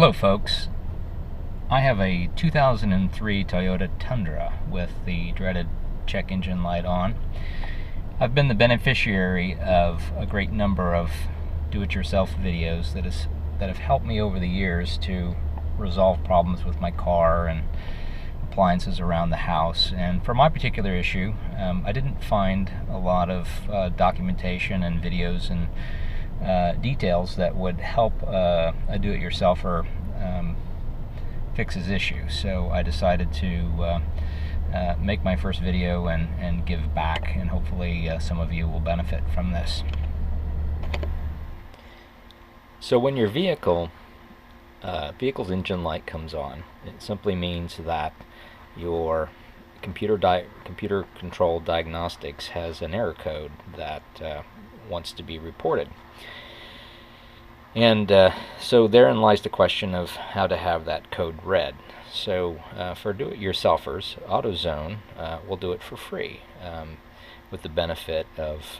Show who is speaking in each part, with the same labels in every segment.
Speaker 1: Hello folks, I have a 2003 Toyota Tundra with the dreaded check engine light on. I've been the beneficiary of a great number of do-it-yourself videos that have helped me over the years to resolve problems with my car and appliances around the house. And for my particular issue, I didn't find a lot of documentation and videos and details that would help a do-it-yourselfer fix his issue. So I decided to make my first video and give back, and hopefully some of you will benefit from this. So when your vehicle's engine light comes on, it simply means that your computer controlled diagnostics has an error code that wants to be reported. And so therein lies the question of how to have that code read. So for do-it-yourselfers, AutoZone will do it for free, with the benefit of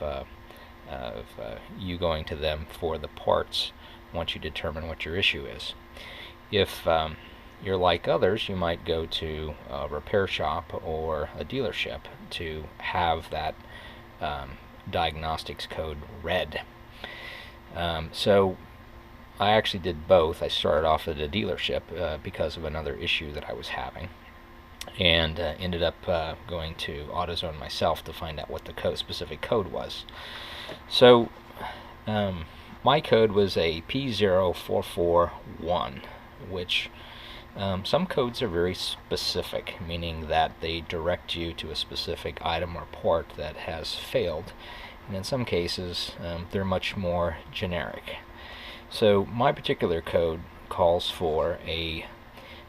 Speaker 1: you going to them for the parts once you determine what your issue is. If you're like others, you might go to a repair shop or a dealership to have that diagnostics code read. So I actually did both. I started off at a dealership because of another issue that I was having, and ended up going to AutoZone myself to find out what the specific code was. So my code was a P0441, which some codes are very specific, meaning that they direct you to a specific item or part that has failed, and in some cases they're much more generic. So my particular code calls for a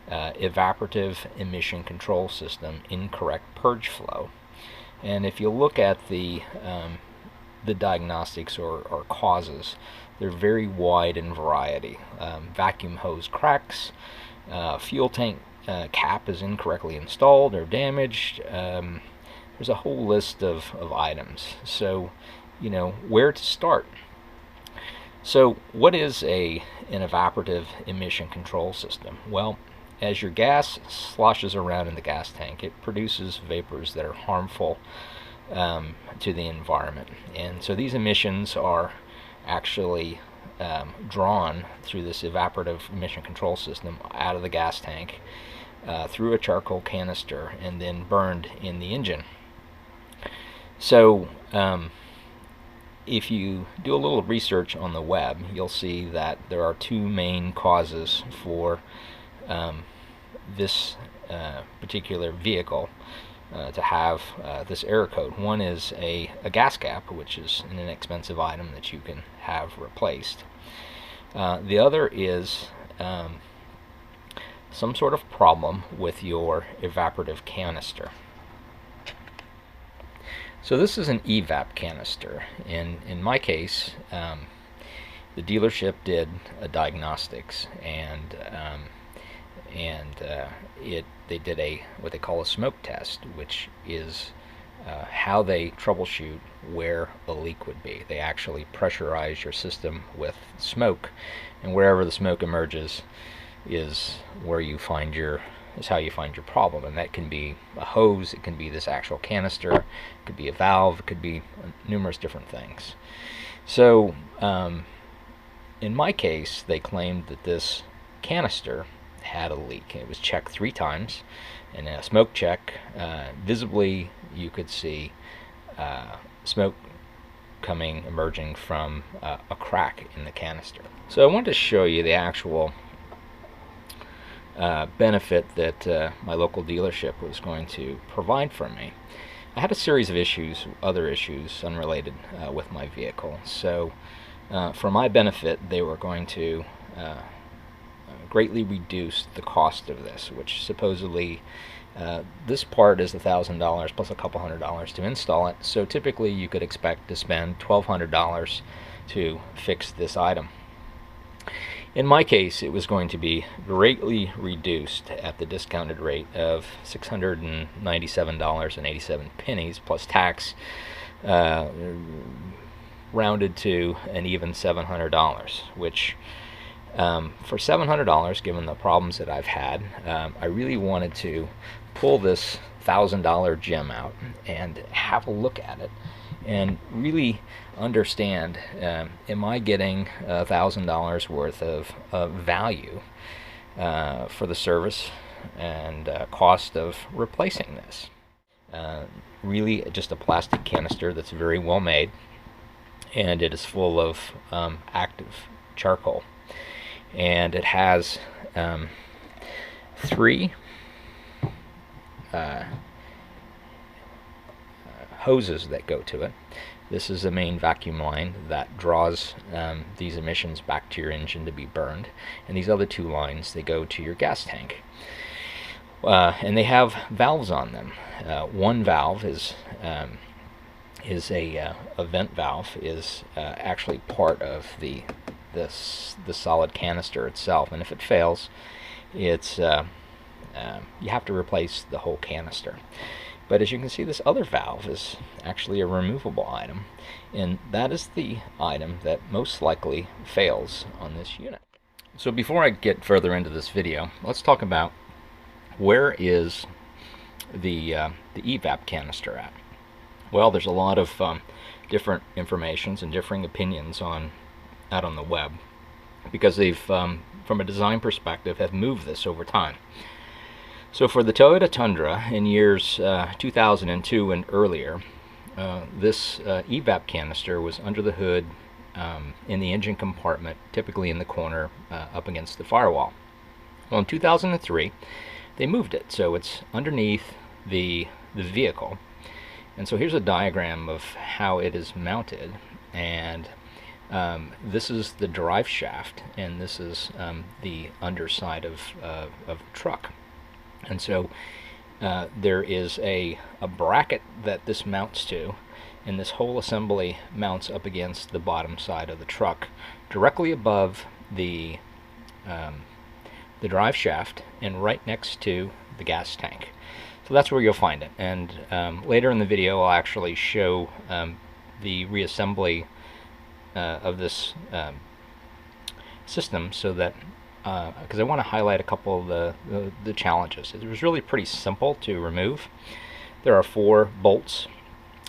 Speaker 1: evaporative emission control system incorrect purge flow, and if you look at the diagnostics or causes, they're very wide in variety. Vacuum hose cracks, fuel tank cap is incorrectly installed or damaged. There's a whole list of items. So, you know, where to start? So what is an evaporative emission control system? Well, as your gas sloshes around in the gas tank, it produces vapors that are harmful to the environment. And so these emissions are actually drawn through this evaporative emission control system out of the gas tank through a charcoal canister and then burned in the engine. So if you do a little research on the web, you'll see that there are two main causes for this particular vehicle to have this error code. One is a gas cap, which is an inexpensive item that you can have replaced. The other is some sort of problem with your evaporative canister. So this is an evap canister. In my case, the dealership did a diagnostics, and they did what they call a smoke test, which is how they troubleshoot where a leak would be. They actually pressurize your system with smoke, and wherever the smoke emerges is how you find your problem. And that can be a hose, it can be this actual canister, it could be a valve, it could be numerous different things. So in my case, they claimed that this canister had a leak. It was checked 3 times, and in a smoke check, visibly you could see smoke emerging from a crack in the canister. So I wanted to show you the actual benefit that my local dealership was going to provide for me. I had a series of other issues unrelated with my vehicle. So for my benefit, they were going to greatly reduce the cost of this, which supposedly this part is $1,000 plus a couple $100 to install it. So typically you could expect to spend $1,200 to fix this item. In my case, it was going to be greatly reduced at the discounted rate of $697.87 plus tax, rounded to an even $700, which For $700, given the problems that I've had, I really wanted to pull this $1,000 gem out and have a look at it and really understand, am I getting $1,000 worth of value for the service and cost of replacing this. Really just a plastic canister that's very well made, and it is full of active charcoal, and it has 3 hoses that go to it. This is the main vacuum line that draws these emissions back to your engine to be burned, and these other 2 lines, they go to your gas tank. And they have valves on them. One valve is a vent valve, is actually part of the solid canister itself, and if it fails, it's you have to replace the whole canister. But as you can see, this other valve is actually a removable item, and that is the item that most likely fails on this unit. So before I get further into this video, let's talk about where is the evap canister at. Well, there's a lot of different informations and differing opinions out on the web, because they've, from a design perspective, have moved this over time. So for the Toyota Tundra in years 2002 and earlier, this evap canister was under the hood in the engine compartment, typically in the corner up against the firewall. Well, in 2003, they moved it, so it's underneath the vehicle. And so here's a diagram of how it is mounted, and this is the drive shaft, and this is the underside of the truck. And so there is a bracket that this mounts to, and this whole assembly mounts up against the bottom side of the truck, directly above the drive shaft and right next to the gas tank. So that's where you'll find it. And later in the video, I'll actually show the reassembly of this system, so that because I want to highlight a couple of the challenges. It was really pretty simple to remove. There are 4 bolts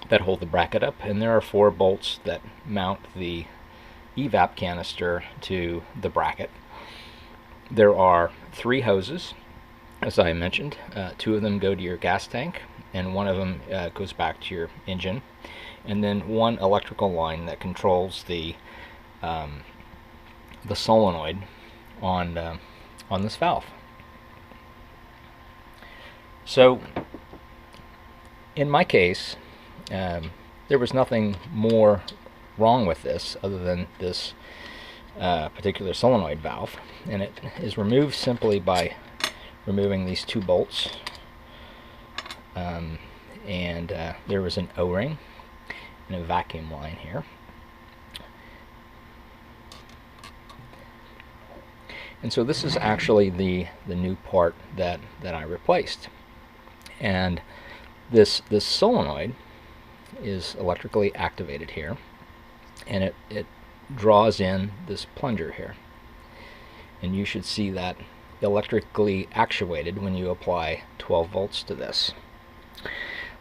Speaker 1: that hold the bracket up, and there are 4 bolts that mount the evap canister to the bracket. There are 3 hoses, as I mentioned. 2 of them go to your gas tank, and 1 of them goes back to your engine, and then 1 electrical line that controls the solenoid on this valve. So in my case, there was nothing more wrong with this other than this particular solenoid valve, and it is removed simply by removing these 2 bolts, and there was an O-ring and a vacuum line here. And so this is actually the new part that I replaced. And this solenoid is electrically activated here, and it draws in this plunger here. And you should see that electrically actuated when you apply 12 volts to this.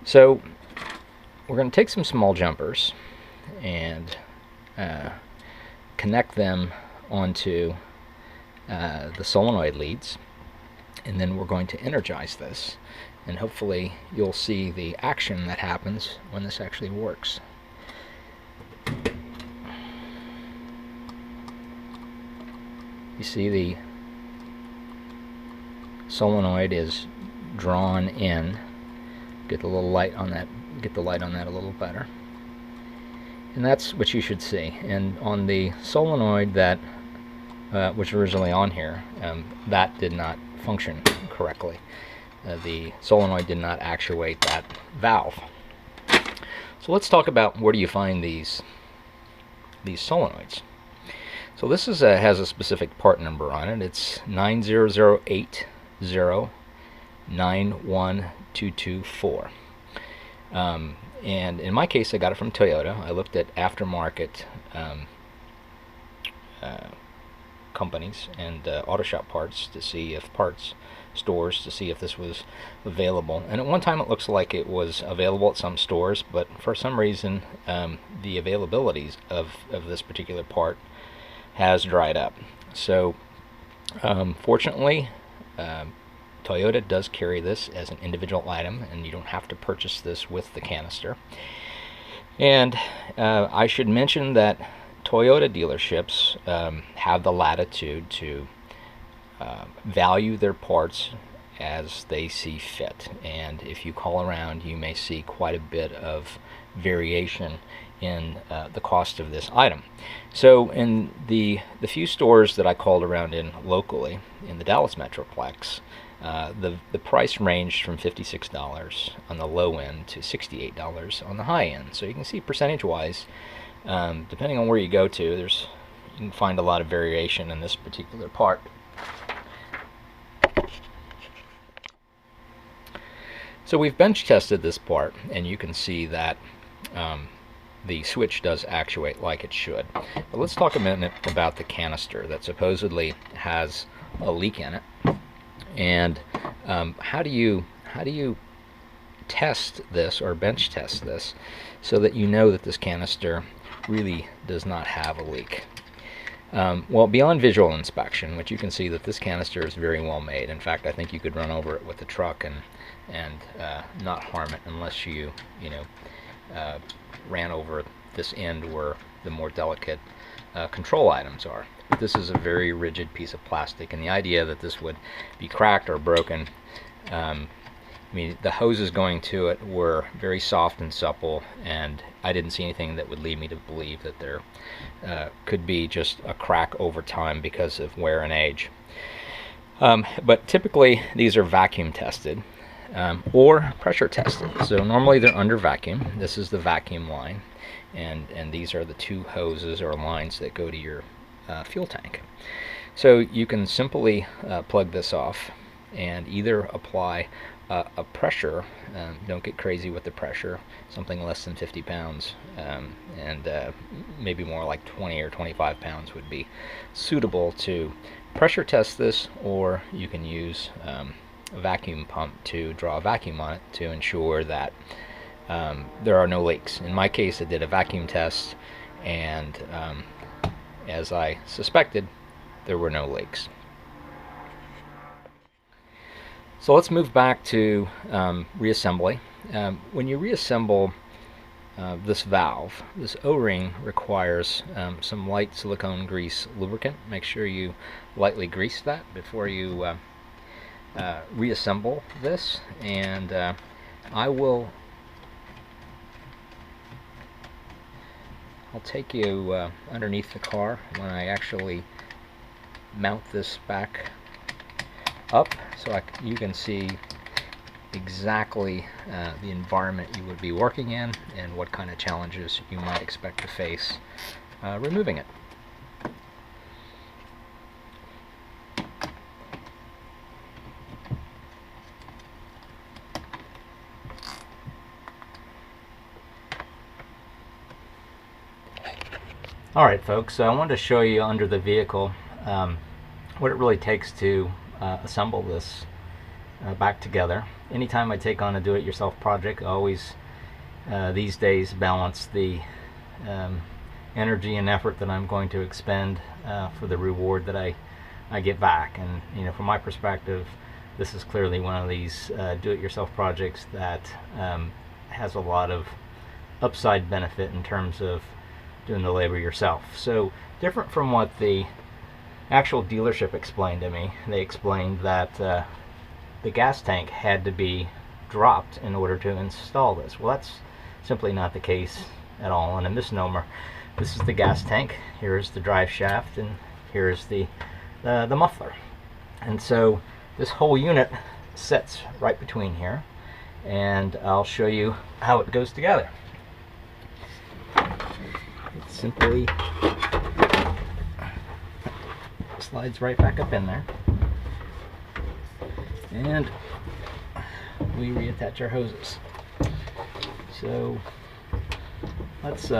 Speaker 1: So we're going to take some small jumpers and connect them onto the solenoid leads, and then we're going to energize this, and hopefully you'll see the action that happens when this actually works. You see the solenoid is drawn in. Get the little light on that. Get the light on that a little better. And that's what you should see. And on the solenoid that was originally on here, that did not function correctly. The solenoid did not actuate that valve. So let's talk about where do you find these solenoids. So this is has a specific part number on it. It's 90080912224. And in my case, I got it from Toyota. I looked at aftermarket companies and auto shop parts to see if stores to see if this was available. And at one time it looks like it was available at some stores, but for some reason the availabilities of this particular part has dried up. So fortunately, Toyota does carry this as an individual item, and you don't have to purchase this with the canister. And I should mention that Toyota dealerships have the latitude to value their parts as they see fit, and if you call around you may see quite a bit of variation in the cost of this item. So in the few stores that I called around in locally in the Dallas Metroplex, the price ranged from $56 on the low end to $68 on the high end. So you can see percentage wise, depending on where you go to, you can find a lot of variation in this particular part. So we've bench tested this part, and you can see that the switch does actuate like it should. But let's talk a minute about the canister that supposedly has a leak in it. And how do you test this or bench test this so that you know that this canister really does not have a leak? Well, beyond visual inspection, which you can see that this canister is very well made. In fact, I think you could run over it with a truck and not harm it, unless you ran over this end where the more delicate control items are. But this is a very rigid piece of plastic, and the idea that this would be cracked or broken, I mean, the hoses going to it were very soft and supple, and I didn't see anything that would lead me to believe that there could be just a crack over time because of wear and age. But typically these are vacuum tested or pressure tested. So normally they're under vacuum. This is the vacuum line, and these are the two hoses or lines that go to your fuel tank. So you can simply plug this off and either apply a pressure, don't get crazy with the pressure, something less than 50 pounds, and maybe more like 20 or 25 pounds would be suitable to pressure test this, or you can use a vacuum pump to draw a vacuum on it to ensure that there are no leaks. In my case, I did a vacuum test, and as I suspected, there were no leaks. So let's move back to reassembly. When you reassemble this valve, this O-ring requires some light silicone grease lubricant. Make sure you lightly grease that before you reassemble this, and I'll take you underneath the car when I actually mount this back up, so you can see exactly the environment you would be working in and what kind of challenges you might expect to face removing it. Alright folks, so I wanted to show you under the vehicle what it really takes to assemble this back together. Anytime I take on a do-it-yourself project, I always these days balance the energy and effort that I'm going to expend for the reward that I get back. And you know, from my perspective, this is clearly one of these do-it-yourself projects that has a lot of upside benefit in terms of doing the labor yourself. So different from what the actual dealership explained to me. They explained that the gas tank had to be dropped in order to install this. Well, that's simply not the case at all, and a misnomer. This is the gas tank, here's the drive shaft, and here's the muffler. And so this whole unit sits right between here, and I'll show you how it goes together. It simply slides right back up in there, and we reattach our hoses. So let's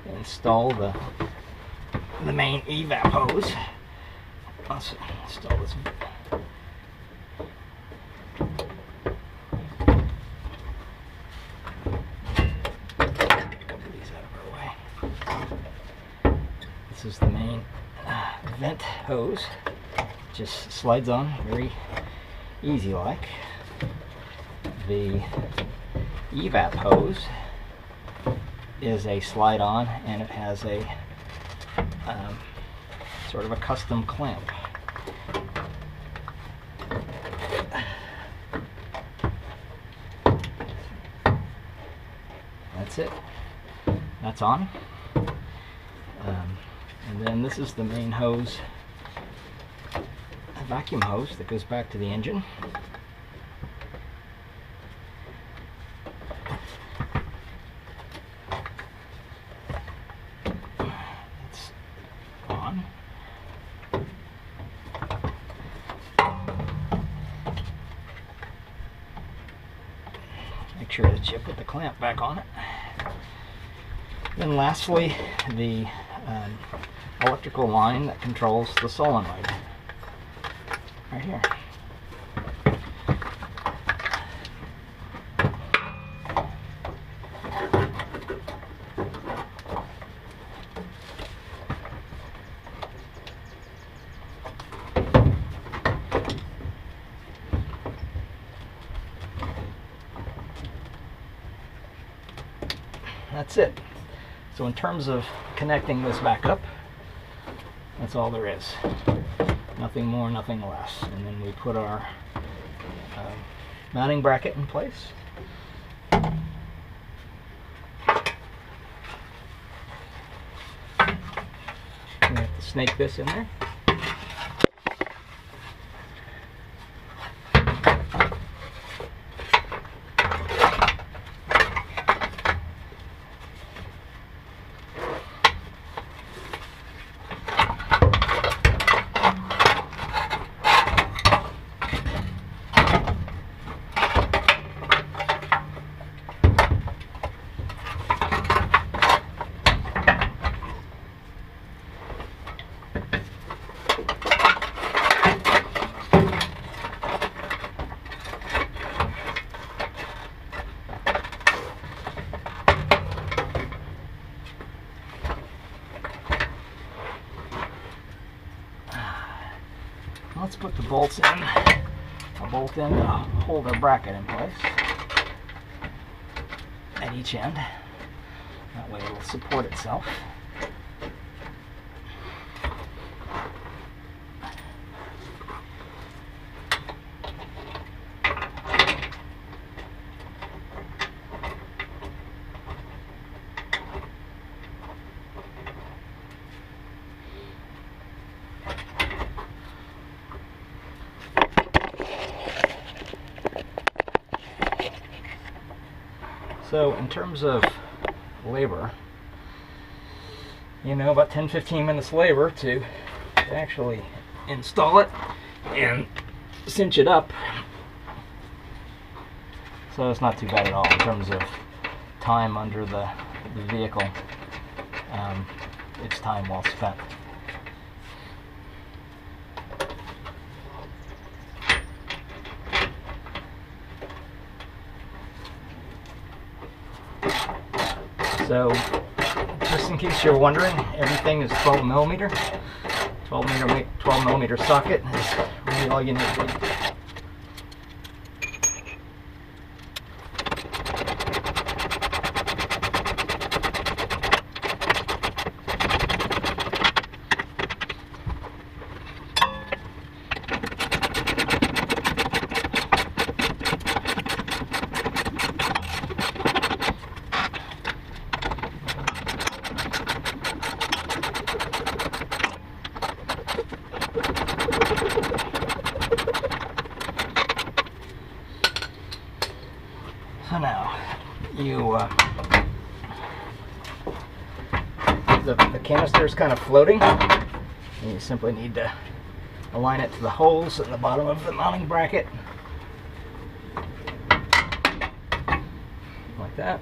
Speaker 1: install the the main evap hose. Let's install this. This is the main vent hose. Just slides on very easy like. The evap hose is a slide on, and it has a sort of a custom clamp. That's it. That's on. And then this is the main hose, a vacuum hose that goes back to the engine. It's on. Make sure that you put the clamp back on it. Then lastly, the electrical line that controls the solenoid. Right here. That's it. So in terms of connecting this back up, that's all there is. Nothing more, nothing less. And then we put our mounting bracket in place. We have to snake this in there. Let's put the bolts in. A bolt in to hold our bracket in place at each end. That way it'll support itself. So in terms of labor, about 10-15 minutes labor to actually install it and cinch it up. So it's not too bad at all in terms of time under the vehicle. It's time well spent. So, just in case you're wondering, everything is 12 millimeter. 12 millimeter socket is really all you need to do. So now, the canister is kind of floating, and you simply need to align it to the holes in the bottom of the mounting bracket, like that.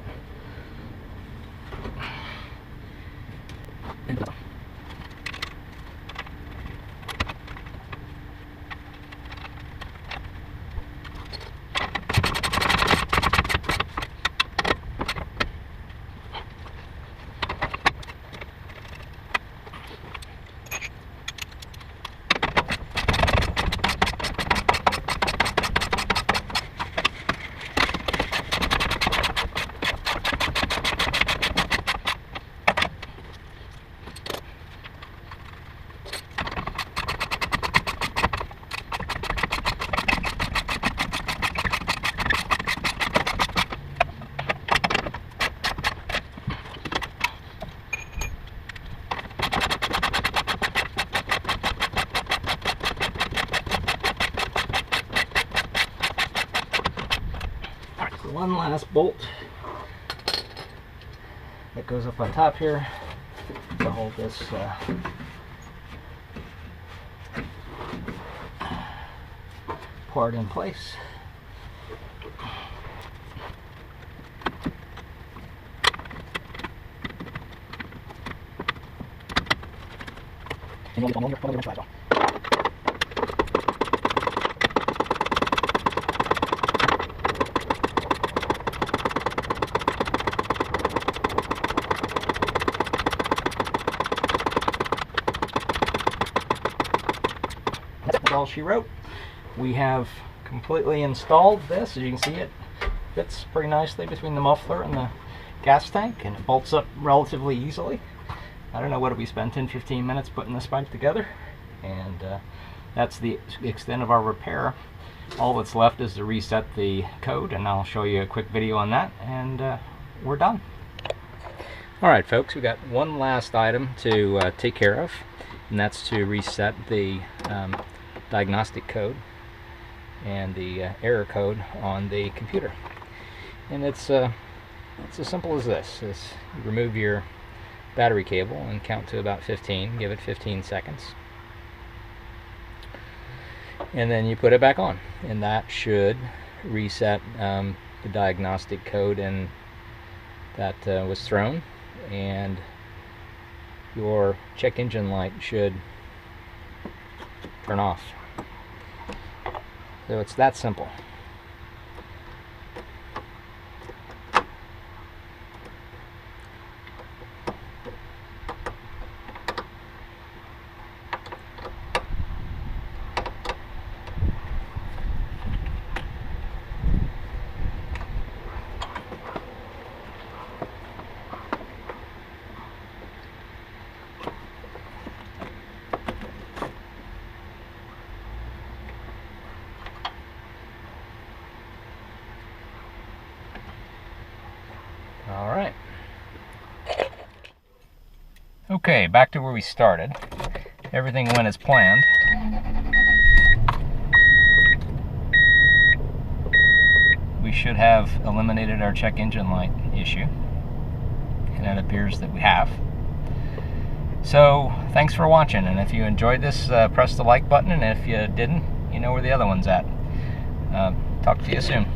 Speaker 1: one last bolt that goes up on top here to hold this part in place. That's all she wrote. We have completely installed this. As you can see, it fits pretty nicely between the muffler and the gas tank, and it bolts up relatively easily. I don't know, what did we spend, 10-15 minutes putting this pipe together, and that's the extent of our repair. All that's left is to reset the code, and I'll show you a quick video on that, and we're done. Alright folks, we got one last item to take care of, and that's to reset the diagnostic code and the error code on the computer. And it's as simple as this. You remove your battery cable and count to about 15, give it 15 seconds, and then you put it back on, and that should reset the diagnostic code and that was thrown, and your check engine light should turn off. So it's that simple. All right. Okay, back to where we started. Everything went as planned. We should have eliminated our check engine light issue, and it appears that we have. So, thanks for watching, and if you enjoyed this, press the like button, and if you didn't, you know where the other one's at. Talk to you soon.